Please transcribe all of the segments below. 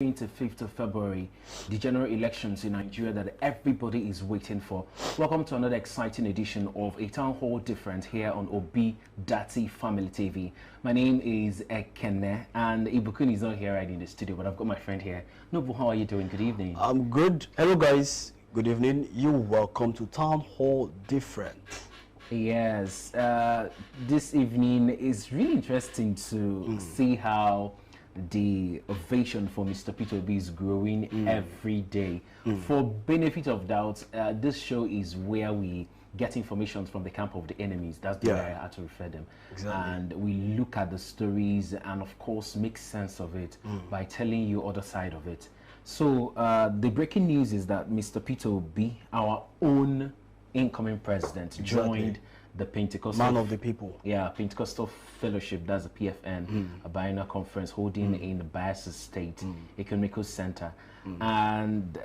25th of February, the general elections in Nigeria that everybody is waiting for. Welcome to another exciting edition of A Town Hall Different here on Obi Dati Family TV. My name is Ekene, and Ibukun is not here right in the studio, but I've got my friend here. Nobu, how are you doing? Good evening. I'm good. Hello guys, good evening. You're welcome to Town Hall Different. Yes, this evening is really interesting to see how the ovation for Mr. Peter Obi is growing every day. For benefit of doubt, this show is where we get information from the camp of the enemies. That's the way I had to refer them. Exactly. And we look at the stories and of course make sense of it by telling you other side of it. So the breaking news is that Mr. Peter Obi, our own incoming president, joined the Pentecostal Man of the people. Yeah, Pentecostal Fellowship, that's a PFN, a biennial conference holding in the Bayelsa State Economical Center. And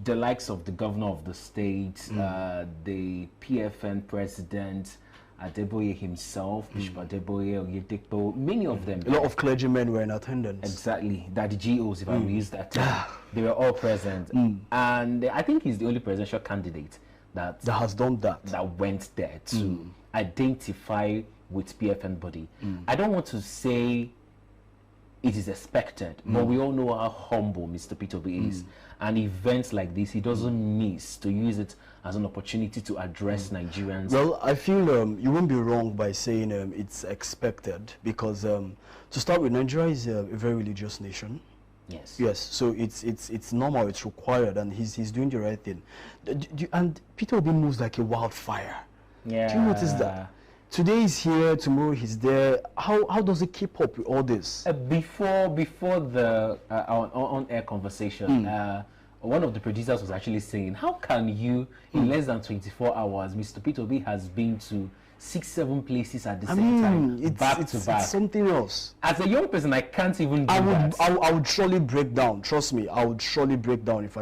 the likes of the governor of the state, the PFN president, Adeboye himself, Bishop Adeboye, Oyedepo, many of them. A lot of clergymen were in attendance. Exactly, that the GOs, if I will use that term, they were all present. And I think he's the only presidential candidate that has done that. That went there to identify with PFN body. I don't want to say it is expected, but we all know how humble Mr. Peter Obi is. And events like this, he doesn't miss to use it as an opportunity to address Nigerians. Well, I feel you won't be wrong by saying it's expected, because to start with, Nigeria is a very religious nation. Yes. Yes. So it's normal. It's required, and he's doing the right thing. And Peter Obi moves like a wildfire. Yeah. Do you notice that? Today he's here, tomorrow he's there. How does he keep up with all this? Before the on-air conversation, one of the producers was actually saying, how can you, in less than 24 hours, Mr. Peter Obi has been to 6-7 places at the same time, back to back. It's something else. As a young person, I can't even do that. I would surely break down. Trust me, I would surely break down if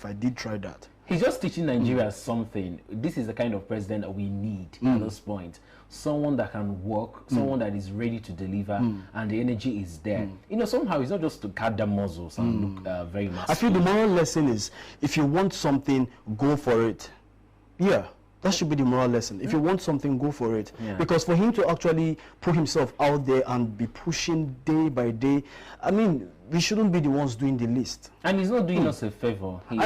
I did try that. He's just teaching Nigeria something. This is the kind of president that we need at this point. Someone that can work, someone that is ready to deliver, and the energy is there. You know, somehow it's not just to cut the muscles and look very masculine. I feel the moral lesson is, if you want something, go for it. Yeah. That should be the moral lesson. If you want something, go for it. Because for him to actually put himself out there and be pushing day by day, I mean, we shouldn't be the ones doing the least. And he's not doing us a favor. He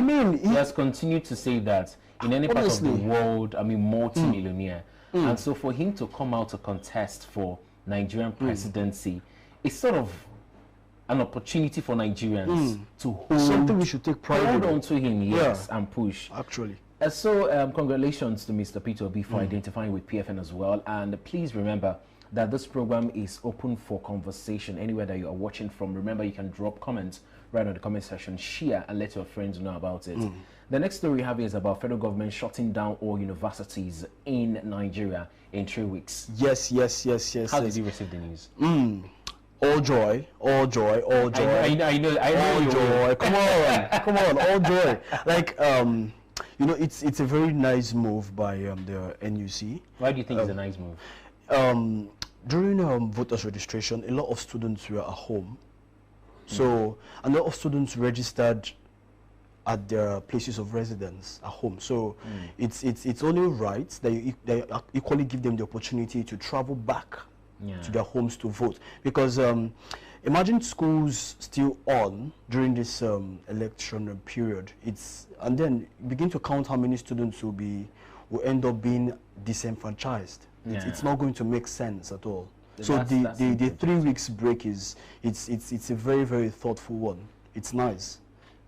has continued to say that in any part of the world, I mean, multi-millionaire. And so for him to come out to contest for Nigerian presidency, it's sort of an opportunity for Nigerians to hold something we should take pride in. Hold on to him, yes, and push. Actually. So congratulations to Mr. Peter Obi for identifying with PFN as well. And please remember that this program is open for conversation. Anywhere that you are watching from, remember you can drop comments right on the comment section, share and let your friends know about it. The next story we have is about federal government shutting down all universities in Nigeria in 3 weeks. Yes. How did you receive the news? All joy, all joy, all joy. I know all joy. Come on, all joy. Like you know, it's a very nice move by the NUC. Why do you think it's a nice move? During voters registration, a lot of students were at home. So a lot of students registered at their places of residence at home. So it's only right that they equally give them the opportunity to travel back to their homes to vote. Because imagine schools still on during this election period. And then begin to count how many students will end up being disenfranchised. It's not going to make sense at all. So the 3 weeks break it's a very, very thoughtful one. It's nice,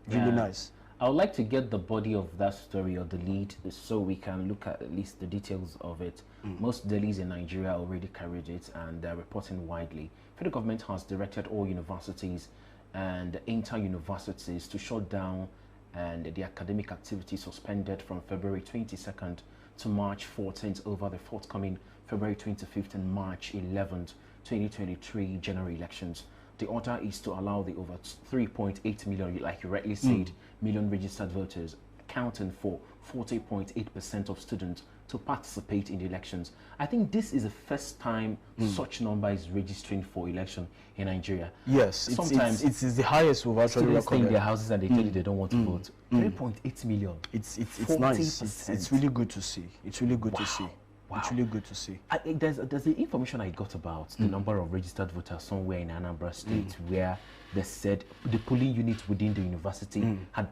really nice. I would like to get the body of that story or the lead so we can look at least the details of it. Most delis in Nigeria already carried it and they're reporting widely. Federal government has directed all universities and inter-universities to shut down and the academic activity suspended from February 22nd to March 14th over the forthcoming February 25th and March 11th, 2023 general elections. The order is to allow the over 3.8 million, like you rightly said, million registered voters accounting for 40.8% of students to participate in the elections. I think this is the first time such number is registering for election in Nigeria. Yes, sometimes it's the highest we've actually students stay in recorded. their houses and they tell you they don't want to vote. 3.8 million. It's nice. It's really good to see. It's really good to see. Wow. It's really good to see. There's the information I got about the number of registered voters somewhere in Anambra State where they said the polling unit within the university had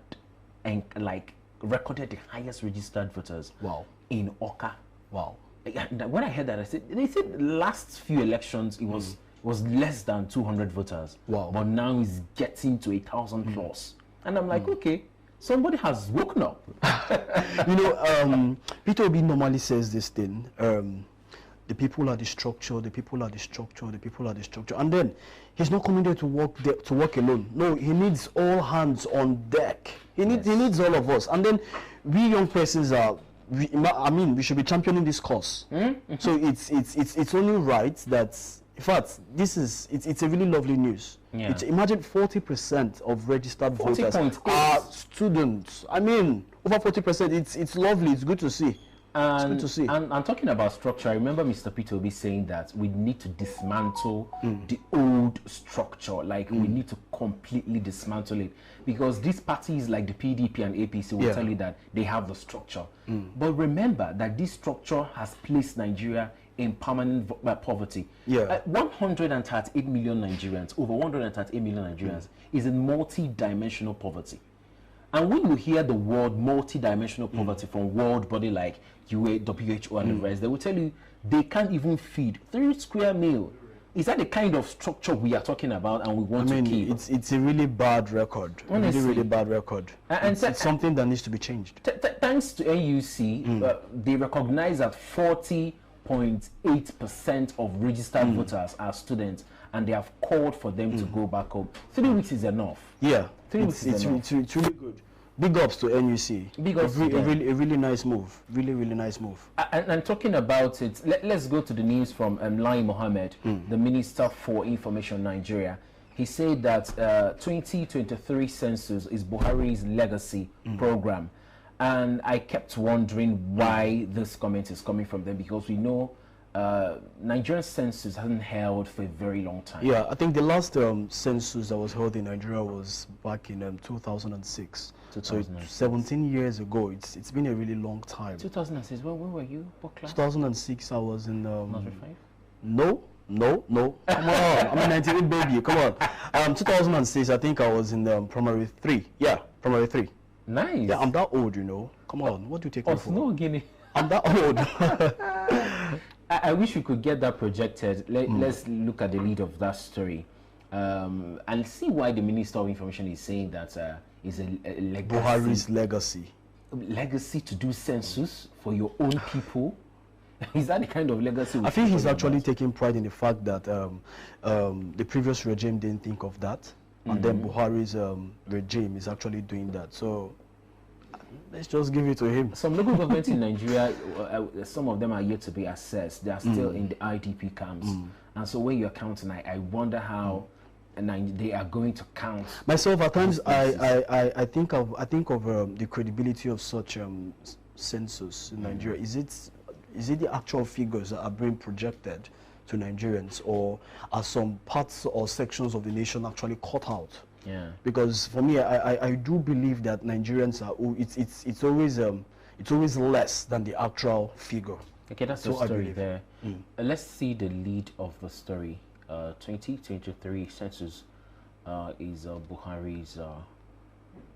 like recorded the highest registered voters. Wow. In Oka. Wow. And when I heard that, they said last few elections it was less than 200 voters. Wow. But now it's getting to 1,000 plus. And I'm like, okay, somebody has woken up. You know, Peter Obi normally says this thing, the people are the structure, the people are the structure, the people are the structure. And then he's not coming there to work alone. No, he needs all hands on deck. He needs all of us. And then we young persons are, we should be championing this cause. So it's only right that, in fact, it's a really lovely news. Yeah. Imagine 40% of registered 40 voters are students. I mean, over 40%. It's lovely. It's good to see. It's good to see. And talking about structure, I remember Mr. Peter Obi saying that we need to dismantle the old structure. Like we need to completely dismantle it, because these parties like the PDP and APC will tell you that they have the structure. But remember that this structure has placed Nigeria in permanent poverty. 138 million Nigerians, over 138 million Nigerians, is in multi-dimensional poverty. And when you hear the word multi-dimensional poverty from world body like WHO and the rest, they will tell you they can't even feed 3 square meal. Is that the kind of structure we are talking about and we want to keep? It's a really bad record. Honestly. Really bad record. It's something that needs to be changed. Thanks to NUC, they recognize that 40.8% of registered voters are students, and they have called for them to go back home. 3 weeks is enough. Yeah, 3 weeks is enough. It's really good. Big ups to NUC. Big ups to a them. really nice move. Really nice move. And talking about it, let's go to the news from Lai Mohammed, the Minister for Information Nigeria. He said that 2023 census is Buhari's legacy program. And I kept wondering why this comment is coming from them, because we know Nigerian census hasn't held for a very long time. Yeah, I think the last census that was held in Nigeria was back in 2006. So it's 17 years ago. It's been a really long time. 2006. Where were you? What class? 2006. I was in. Nursery 5? No. Come on, I'm a 98 baby. Come on. 2006. I think I was in primary 3. Yeah, primary 3. Nice. Yeah, I'm that old, you know. Come on, what do you take me for? No, Guinea. I'm that old. I wish we could get that projected. Let's look at the lead of that story and see why the Minister of Information is saying that is a legacy. Buhari's legacy. Legacy to do census for your own people. Is that the kind of legacy? I think he's actually taking pride in the fact that the previous regime didn't think of that, and then Buhari's regime is actually doing that. So let's just give it to him. Some local governments in Nigeria, some of them are yet to be assessed. They are still in the IDP camps. And so when you're counting, I wonder how they are going to count. Myself, at times, I think of the credibility of such census in Nigeria. Is it the actual figures that are being projected to Nigerians, or are some parts or sections of the nation actually cut out? Yeah. Because for me, I do believe that Nigerians are it's always less than the actual figure. Okay, that's the story there. Let's see the lead of the story. 2023 census is Buhari's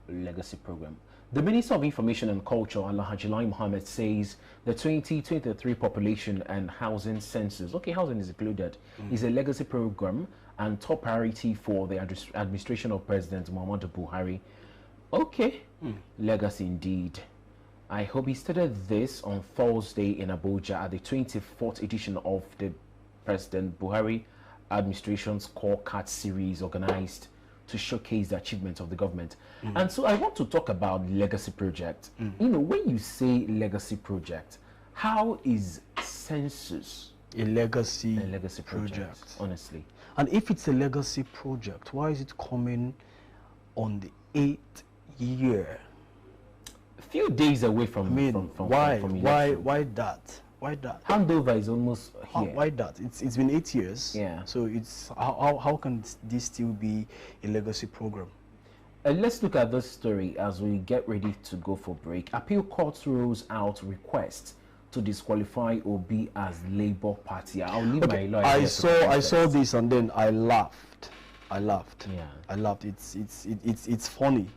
legacy program. The Minister of Information and Culture, Alhaji Lai Mohammed, says the 2023 population and housing census, okay, housing is included, is a legacy program and top priority for the administration of President Muhammadu Buhari. Okay, legacy indeed. I hope he stated this on Thursday in Abuja at the 24th edition of the President Buhari administration's scorecard series organized to showcase the achievements of the government. And so I want to talk about legacy project. You know, when you say legacy project, how is census a legacy project, honestly? And if it's a legacy project, why is it coming on the 8th year? few days away from. I mean, from why election. Why that? Handover is almost here. Why that? It's been 8 years. Yeah. So it's how can this still be a legacy program? Let's look at this story as we get ready to go for break. Appeal Court rules out request to disqualify Obi as Labour Party. I'll leave my lawyer. I saw this and then I laughed. Yeah. I laughed. It's funny,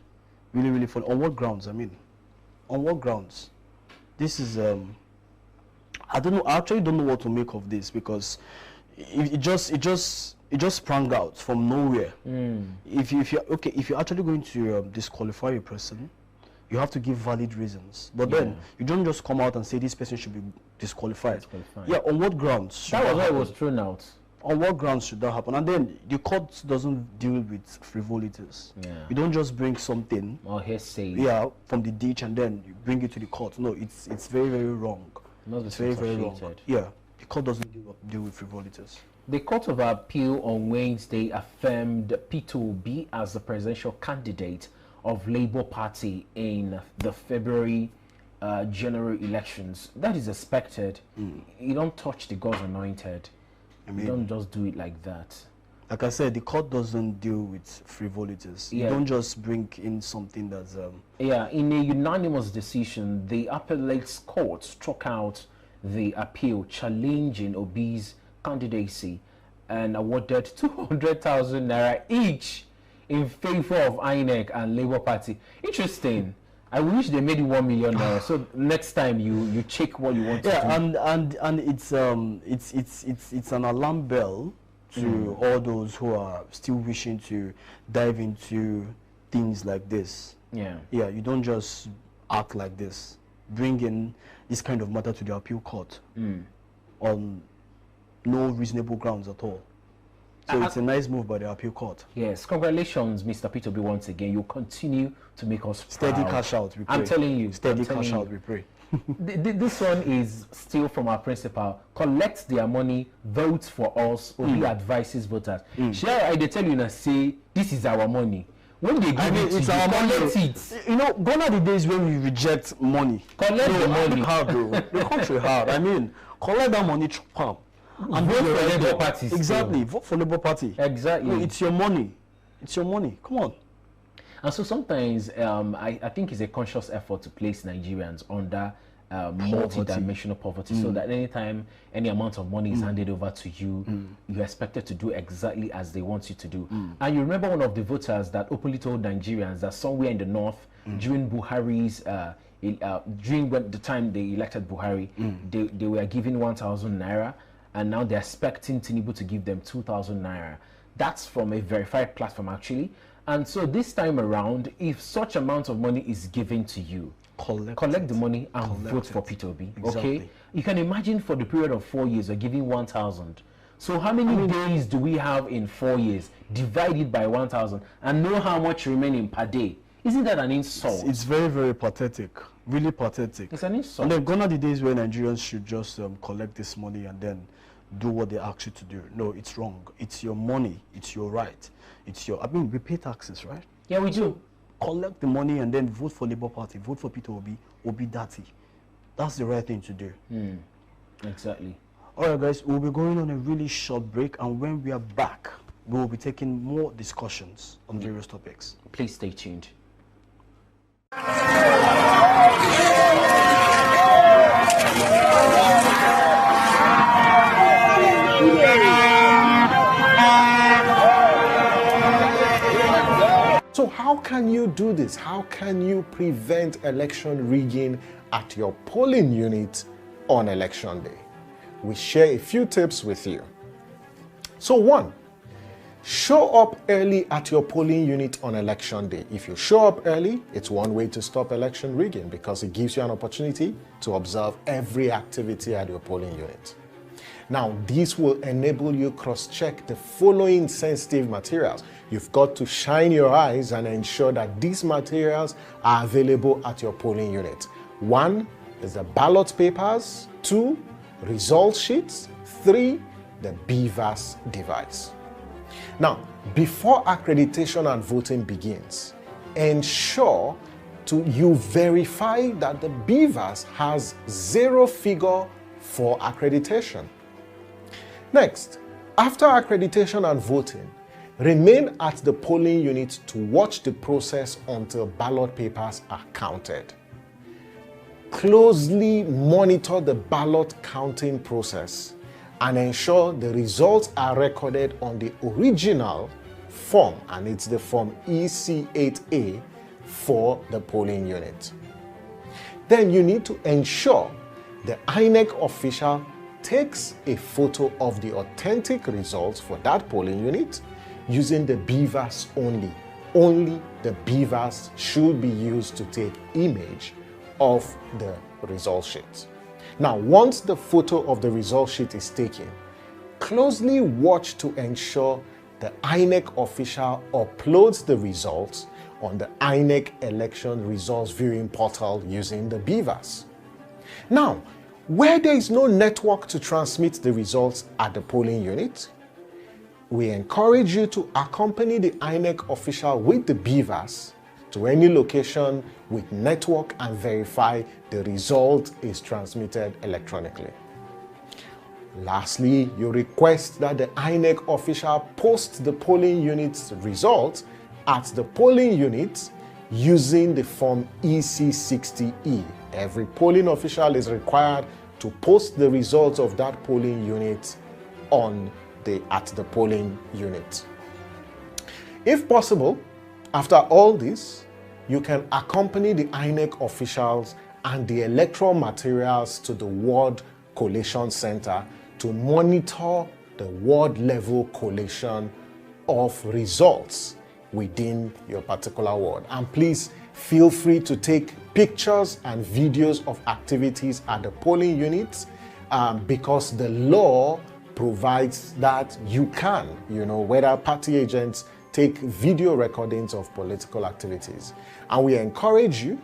really funny. On what grounds? I mean, on what grounds? This is I don't know. I actually don't know what to make of this because it just sprang out from nowhere. If you're actually going to disqualify a person, you have to give valid reasons. But then you don't just come out and say this person should be disqualified. Yeah, on what grounds? That was why it was thrown out. On what grounds should that happen? And then the court doesn't deal with frivolities. Yeah. You don't just bring something Or hearsay. yeah from the ditch and then you bring it to the court. No, it's very wrong. Must be It's very wrong. substantiated. Yeah, the court doesn't deal with frivolities. The Court of Appeal on Wednesday affirmed Peter Obi as the presidential candidate of Labour Party in the February general elections. That is expected. You don't touch the God's anointed. I mean, You don't just do it like that. like I said, the court doesn't deal with frivolities. Yeah. You don't just bring in something that's Yeah, in a unanimous decision, the appellate court struck out the appeal challenging Obi's candidacy and awarded 200,000 naira each in favor of INEC and Labour Party. Interesting. I wish they made it 1 million naira. So next time you check what you want to do. and it's an alarm bell to all those who are still wishing to dive into things like this. Yeah. Yeah, you don't just act like this. Bring in this kind of matter to the appeal court on no reasonable grounds at all. So it's a nice move by the appeal court. Yes, congratulations, Mr. Peter B. Once again. You continue to make us Steady proud. cash out, we pray. I'm telling you. Steady I'm telling cash you. out, we pray. This one is still from our principal. Collect their money, vote for us, Obi advises voters. Share, they tell you now, say, this is our money. When they give it to it's you, our money. collect it. You know, gone are the days when we reject money. Collect the money. Hard, though. The country hard. I mean, collect that money, chop And vote for Labour Party. Exactly. Vote for Labour Party. Exactly. No, it's your money. It's your money. Come on. And so sometimes I think it's a conscious effort to place Nigerians under multi-dimensional poverty so that anytime any amount of money is handed over to you, you're expected to do exactly as they want you to do. And you remember one of the voters that openly told Nigerians that somewhere in the north, during Buhari's, during the time they elected Buhari, they were giving 1,000 naira, and now they're expecting Tinubu to give them 2,000 naira. That's from a verified platform actually. And so this time around, if such amount of money is given to you, collect the money and vote for Peter Obi. Exactly. Okay, you can imagine for the period of 4 years, you're giving 1,000. So how many days do we have in 4 years? Divide it by 1,000 and know how much remaining per day. Isn't that an insult? It's very pathetic. Really pathetic. It's an insult. And then gone are the days where Nigerians should just collect this money and then do what they ask you to do. No, it's wrong. It's your money. It's your right. It's your. I mean, we pay taxes, right? Yeah, we do. Collect the money and then vote for Labour Party. Vote for Peter Obi. Obi Dati. That's the right thing to do. Exactly. All right, guys. We'll be going on a really short break, and when we are back, we will be taking more discussions on various topics. Please stay tuned. So how can you do this? How can you prevent election rigging at your polling unit on election day? We share a few tips with you. So 1, show up early at your polling unit on election day. If you show up early, it's one way to stop election rigging because it gives you an opportunity to observe every activity at your polling unit. Now, this will enable you cross-check the following sensitive materials. You've got to shine your eyes and ensure that these materials are available at your polling unit. 1 is the ballot papers, 2, result sheets, 3, the BVAS device. Now, before accreditation and voting begins, ensure you verify that the BVAS has 0 figure for accreditation. Next, after accreditation and voting, remain at the polling unit to watch the process until ballot papers are counted. Closely monitor the ballot counting process and ensure the results are recorded on the original form, and it's the form EC8A for the polling unit. Then you need to ensure the INEC official takes a photo of the authentic results for that polling unit using the BVAS only. Only the BVAS should be used to take image of the result sheet. Now, once the photo of the result sheet is taken, closely watch to ensure the INEC official uploads the results on the INEC election results viewing portal using the BVAS. Now, where there is no network to transmit the results at the polling unit, we encourage you to accompany the INEC official with the BVAS to any location with network and verify the result is transmitted electronically. Lastly, you request that the INEC official post the polling unit's results at the polling unit using the form EC60E. Every polling official is required to post the results of that polling unit at the polling unit. If possible, after all this, you can accompany the INEC officials and the electoral materials to the Ward Collation Center to monitor the ward level collation of results within your particular ward. And please feel free to take pictures and videos of activities at the polling units because the law provides that you can, whether party agents take video recordings of political activities. And we encourage you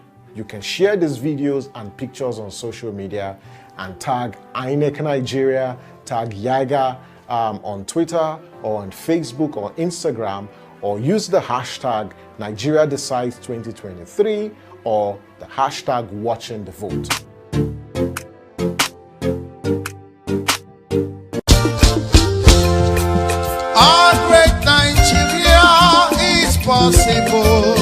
can share these videos and pictures on social media and tag INEC Nigeria, tag YIGA on Twitter or on Facebook or Instagram, or use the hashtag Nigeria Decides 2023 or the hashtag Watching the Vote. Our great Nigeria is possible.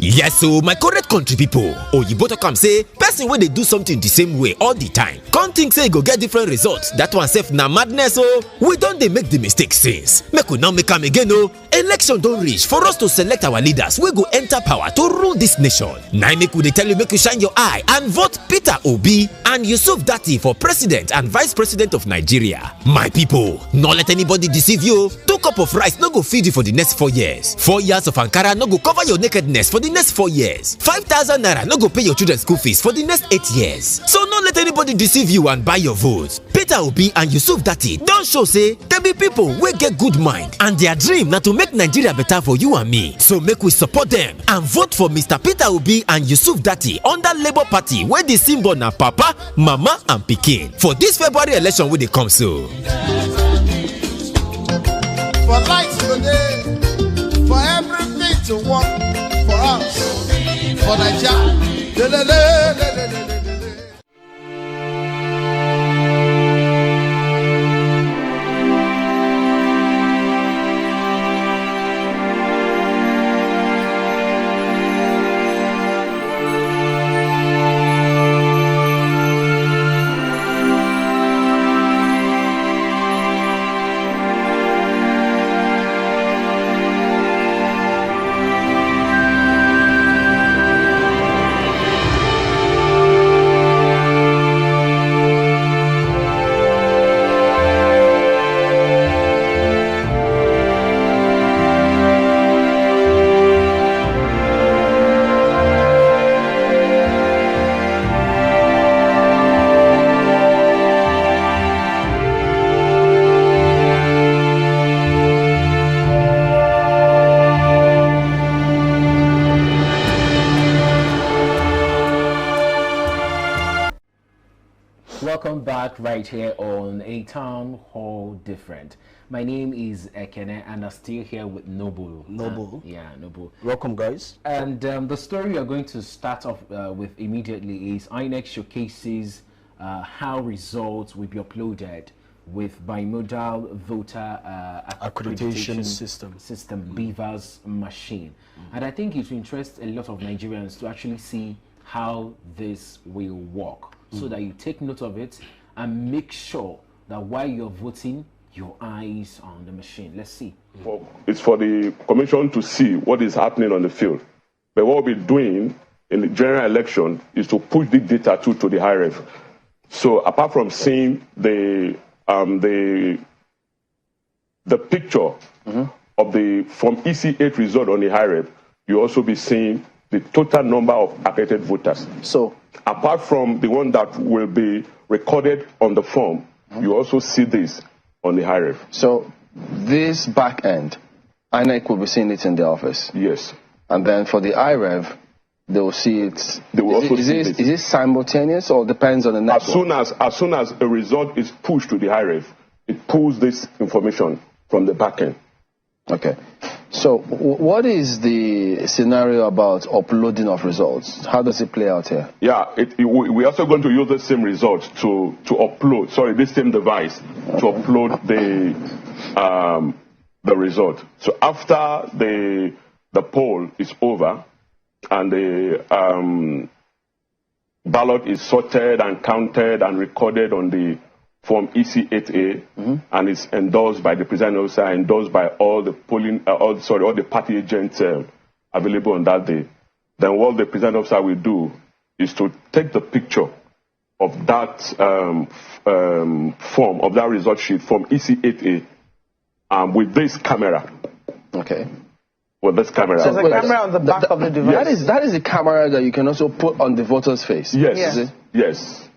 Yes, so my correct country people, Oyibo to come say, person when they do something the same way all the time, can't think say go get different results. That one self na madness. Oh, we don't they make the mistake since. Make we now make them again. Oh, election don't reach for us to select our leaders. We go enter power to rule this nation. Now make we they tell you make you shine your eye and vote Peter Obi and Yusuf Datti for president and vice president of Nigeria. My people, not let anybody deceive you. 2 cups of rice no go feed you for the next 4 years. 4 years of Ankara no go cover your nakedness for the next 4 years. 5,000 naira no go pay your children's school fees for the next 8 years. So don't let anybody deceive you and buy your votes. Peter Obi and Yusuf Datti don't show say there be people wey get good mind and their dream na to make Nigeria better for you and me. So make we support them and vote for Mr. Peter Obi and Yusuf Datti under Labour Party where the symbol na Papa, Mama and Pikin for this February election wey dey come so. For lights today, for everything to work for us, for Nigeria. back right here on A Town Hall Different. My name is Ekene and I'm still here with Noble. Noble. Noble. Welcome, guys. And the story we are going to start off with immediately is INEC showcases how results will be uploaded with bimodal voter accreditation system BVAS machine. And I think it will interest a lot of Nigerians to actually see how this will work, so that you take note of it and make sure that while you're voting, your eyes are on the machine. Let's see. It's for the commission to see what is happening on the field. But what we'll be doing in the general election is to push the data to the high ref. So apart from seeing the picture of the from EC8 result on the high ref, you also be seeing the total number of accredited voters. So apart from the one that will be recorded on the form, you also see this on the high ref. So this back end, INEC will be seeing it in the office. Yes. And then for the IREV, they will see it. They will also see it. Is it simultaneous or depends on the network? As soon as a result is pushed to the high ref, it pulls this information from the back end. Okay. So what is the scenario about uploading of results? How does it play out here? Yeah, we're also going to use the same results to upload, this same device to upload the result. So after the poll is over and the ballot is sorted and counted and recorded on the Form EC8A, and it's endorsed by the presiding officer, endorsed by all the all the party agents available on that day. Then what the presiding officer will do is to take the picture of that form, of that result sheet, Form EC8A, with this camera. Okay. With this camera. So there's a camera on the back of the device? That is a camera that you can also put on the voter's face. Yes. Yeah. Yes.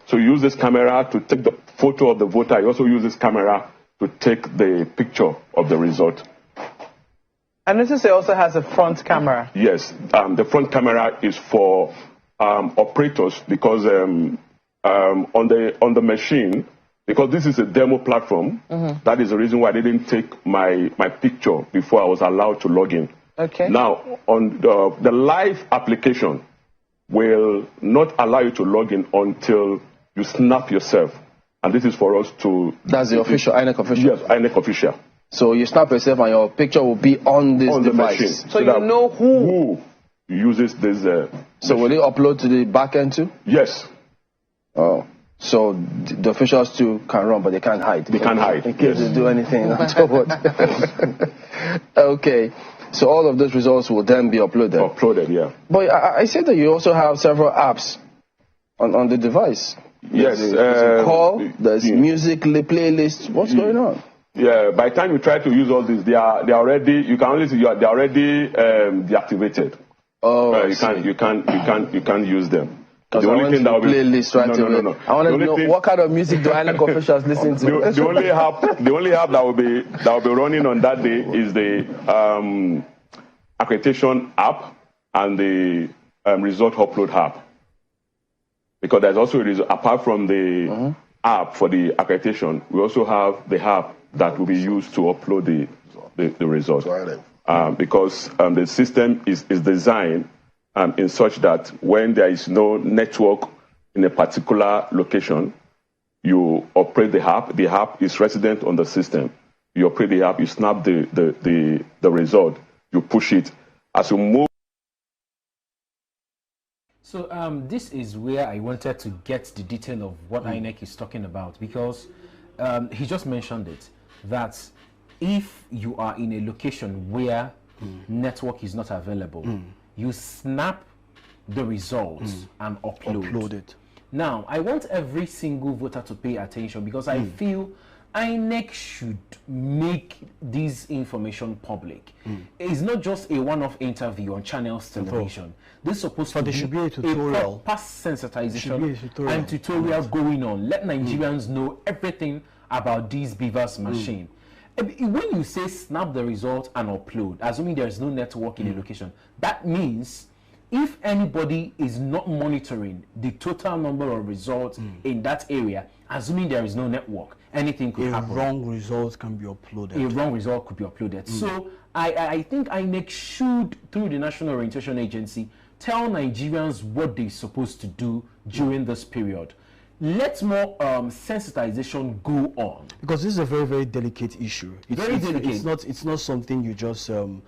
So you use this camera to take the photo of the voter. You also use this camera to take the picture of the result. And this also has a front camera. Yes. The front camera is for operators because on the machine, because this is a demo platform, that is the reason why I didn't take my picture before I was allowed to log in. Okay. Now, on the live application will not allow you to log in until you snap yourself. And this is for us to... That's the official, INEC official? Yes, INEC official. So you snap yourself and your picture will be on this device. The machine. So you know who uses this... so will it upload to the back end too? Yes. Oh. So the officials too can run, but they can't hide. They can't hide. In case they do anything untoward. Okay. So all of those results will then be uploaded? Uploaded, yeah. But I said that you also have several apps on the device. Yes. There's a call, there's music, playlist. What's going on? Yeah, by the time you try to use all this, they are already, you can only see they're already deactivated. Oh, you can't use them. The only thing that will be playlist right away. No. I want to know what kind of music do INEC officials listen to. The only app that will be running on that day is the accreditation app and the result upload app. Because there's also a result, apart from the app for the accreditation, we also have the app that will be used to upload the result. Because the system is designed in such that when there is no network in a particular location, you operate the app. The app is resident on the system. You operate the app, you snap the result, you push it. As you move. So this is where I wanted to get the detail of what INEC is talking about, because he just mentioned it, that if you are in a location where network is not available, you snap the results and upload it. Now, I want every single voter to pay attention, because I feel INEC should make this information public. It's not just a one-off interview on Channels Television. This is supposed to be a tutorial, past sensitization and tutorial going on. Let Nigerians know everything about this BVAS machine. When you say snap the result and upload, assuming there is no network in a location, that means if anybody is not monitoring the total number of results in that area, assuming there is no network, anything could happen. A wrong result can be uploaded. A wrong result could be uploaded. So I think INEC should, through the National Orientation Agency, tell Nigerians what they're supposed to do during this period. Let more sensitization go on, because this is a very, very delicate issue. Very delicate. It's not something you just bring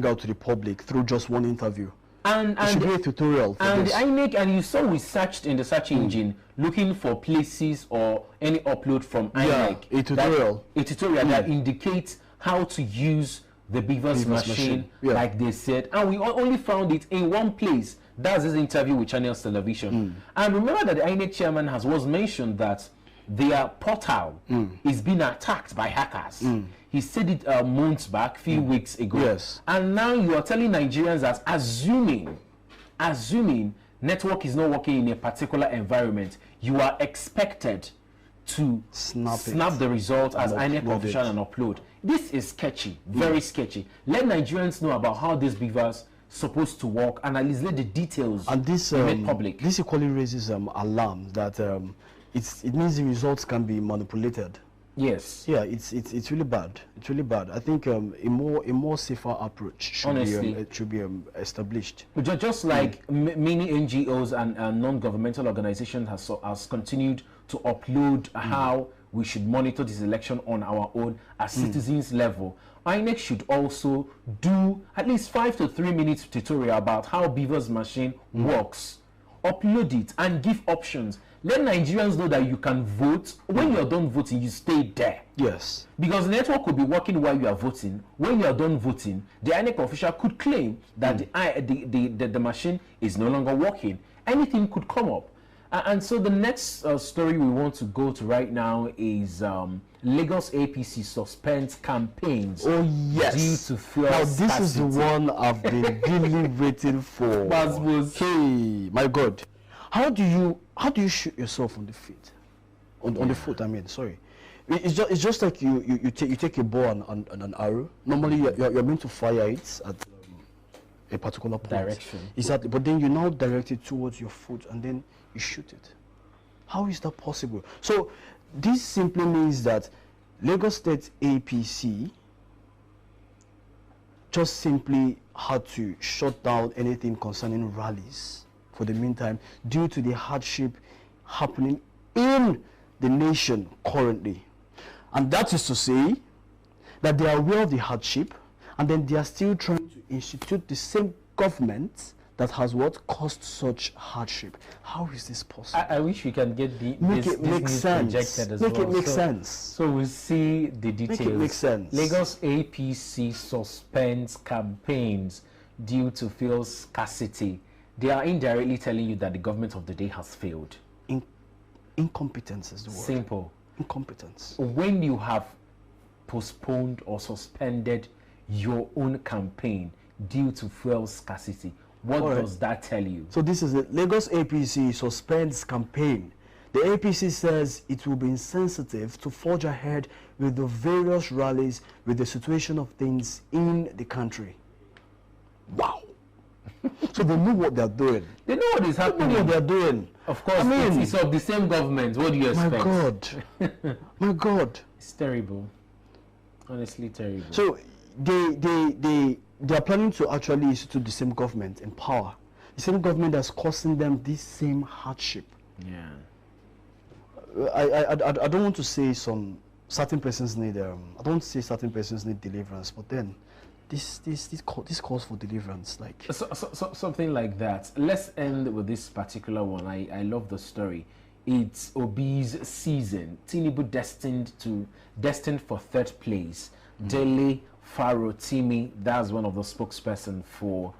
out to the public through just one interview. And it should be a tutorial for and this. the INEC, and you saw we searched in the search engine looking for places or any upload from INEC. A tutorial. That indicates how to use the Beavers machine, like they said, and we only found it in one place. That's his interview with Channels Television. And remember that the INEC chairman was mentioned that their portal is being attacked by hackers. He said it months back, few weeks ago. Yes. And now you are telling Nigerians that assuming network is not working in a particular environment, you are expected to snap the result as INEC official and upload. This is sketchy, very sketchy. Let Nigerians know about how these beavers supposed to work, and at least let the details and this be made public. This equally raises alarm that it means the results can be manipulated. Yes. Yeah, it's really bad. It's really bad. I think a more safer approach should be established. But just like many NGOs and non-governmental organizations has continued to upload how we should monitor this election on our own as citizens level, INEC should also do at least 5 to 3 minutes tutorial about how Beavers machine works. Upload it and give options. Let Nigerians know that you can vote. When you're done voting, you stay there. Yes. Because the network could be working while you are voting. When you are done voting, the INEC official could claim that the machine is no longer working. Anything could come up. And so the next story we want to go to right now is Lagos APC suspends campaigns. Oh yes. Due to fuel now this scarcity. is the one I've been really waiting for. Hey, my God, how do you shoot yourself on the feet? On the foot, I mean. Sorry. It's just like you take a bow and an arrow. Normally you're meant to fire it at a particular point. Direction. Exactly. But then you now direct it towards your foot and then you shoot it. How is that possible? So this simply means that Lagos State APC just simply had to shut down anything concerning rallies for the meantime due to the hardship happening in the nation currently. And that is to say that they are aware of the hardship, and then they are still trying to institute the same government that has caused such hardship. How is this possible? I wish we can get this make sense. projected as make well. It make sense. So we'll see the details. Make it make sense. Lagos APC suspends campaigns due to fuel scarcity. They are indirectly telling you that the government of the day has failed. Incompetence is the word. Simple. Incompetence. When you have postponed or suspended your own campaign due to fuel scarcity, what does that tell you? So this is it. Lagos APC suspends campaign. The APC says it will be insensitive to forge ahead with the various rallies with the situation of things in the country. Wow. So they know what they're doing. They know what is happening. They know what they're doing. Of course, it's of the same government. What do you expect? My God. My God. It's terrible. Honestly terrible. So they are planning to actually institute the same government in power. The same government that's causing them this same hardship. Yeah. I don't want to say certain persons need I don't want to say certain persons need deliverance, but then this calls for deliverance, like so something like that. Let's end with this particular one. I love the story. It's Obi's season. Tinubu destined for third place. Dele Farotimi, that's one of the spokesperson for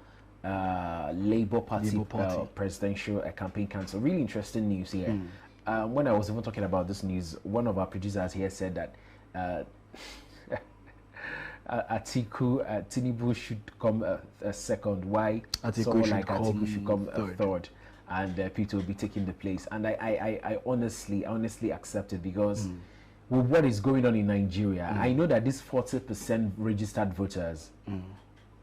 Labour Party. Presidential campaign council. Really interesting news here. When I was even talking about this news, one of our producers here said that Tinubu should come second. Why someone like Atiku should come third, and Peter will be taking the place. And I honestly accept it, because with what is going on in Nigeria, I know that these 40% registered voters,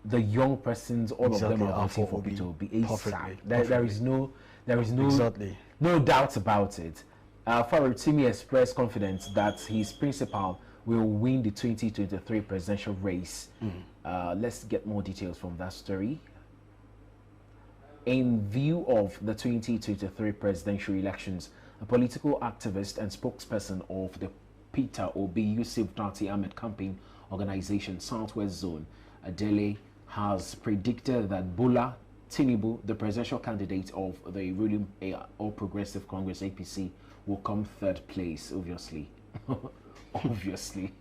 the young persons, all Exactly, of them are are voting for for Peter Obi. Obi ASAP. Perfectly, There is no Exactly. no doubt about it. Farotimi expressed confidence that his principal will win the 2023 presidential race. Let's get more details from that story. In view of the 2023 presidential elections, a political activist and spokesperson of the Peter Obi Yusuf Dati Ahmed campaign organization Southwest Zone, Adele, has predicted that Bola Tinubu, the presidential candidate of the ruling All Progressive Congress APC, will come third place, obviously. Obviously.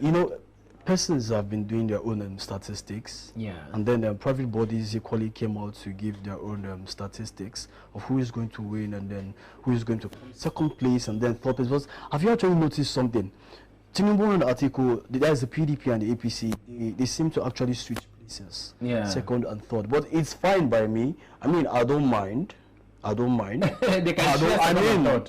You know, persons have been doing their own statistics. Yeah. And then private bodies equally came out to give their own statistics of who is going to win and then who is going to second place and then third place. But have you actually noticed something? Tinubu and Atiku, that's the PDP and the APC, they seem to actually switch places. Yeah. Second and third. But it's fine by me. I mean, I don't mind. They can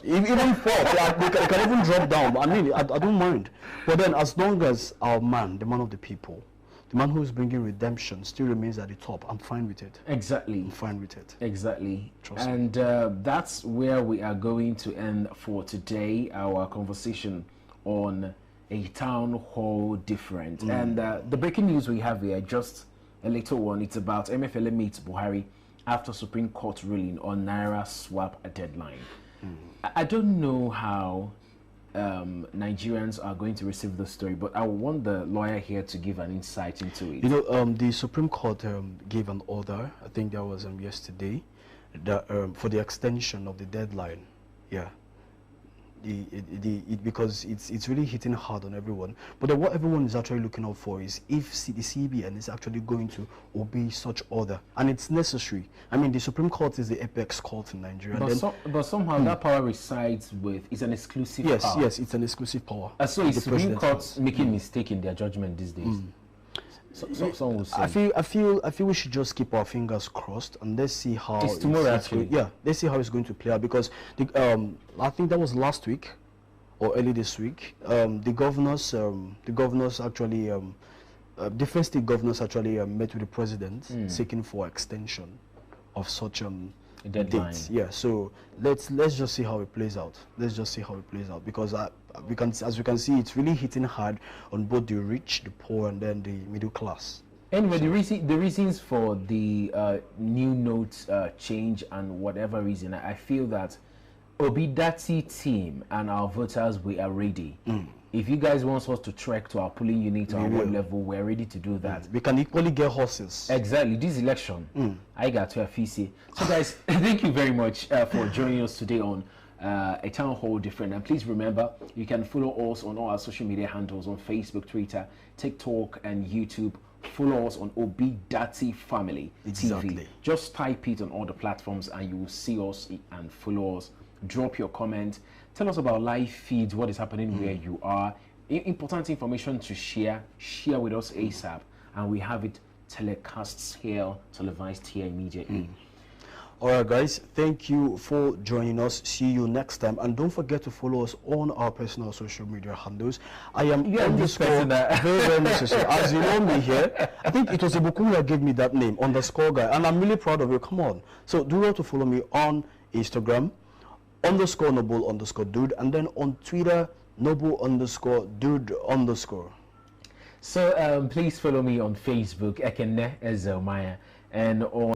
Even fourth, they can even drop down. I mean, I don't mind. But then, as long as our man, the man of the people, the man who is bringing redemption, still remains at the top, I'm fine with it. Exactly. I'm fine with it. Exactly. Trust me. And that's where we are going to end for today, our conversation on a town hall different. And the breaking news we have here, just a little one, it's about MFLA meets Buhari after Supreme Court ruling on Naira swap deadline. I don't know how Nigerians are going to receive the story, but I want the lawyer here to give an insight into it. You know, the Supreme Court gave an order, I think that was yesterday, that, for the extension of the deadline. Yeah. Because it's really hitting hard on everyone. But then what everyone is actually looking out for is if the CBN is actually going to obey such order, and it's necessary. I mean, the Supreme Court is the apex court in Nigeria. But somehow that power resides with, it's an exclusive power. Yes, it's an exclusive power. So is Supreme Court making mistake in their judgment these days? Some will say. I feel we should just keep our fingers crossed and let's see how it's tomorrow actually. Yeah, let's see how it's going to play out, because I think that was last week or early this week. The governors actually different state governors actually met with the president seeking for extension of such deadline. dates. Yeah, so let's just see how it plays out. Let's just see how it plays out, because as we can see, it's really hitting hard on both the rich, the poor, and then the middle class. Anyway, the reasons for the new note change and whatever reason, I feel that Obidati team and our voters, we are ready. If you guys want us to trek to our polling unit or our ward level, we're ready to do that. We can equally get horses. Exactly. This election, I got to a FEC. So guys, thank you very much for joining us today on a town hall different. And please remember, you can follow us on all our social media handles on Facebook, Twitter, TikTok, and YouTube. Follow us on Obidati Family TV. Just type it on all the platforms and you will see us and follow us. Drop your comment. Tell us about live feeds, what is happening where you are. Important information to share with us ASAP. And we have it televised here immediately. All right, guys, thank you for joining us. See you next time. And don't forget to follow us on our personal social media handles. I am underscore very necessary. As you know me here, I think it was Ibukunmi that gave me that name, underscore guy. And I'm really proud of you. Come on. So do well to follow me on Instagram, underscore Noble underscore dude, and then on Twitter, Noble underscore dude underscore. So please follow me on Facebook, Ekene Ezelmaya, and on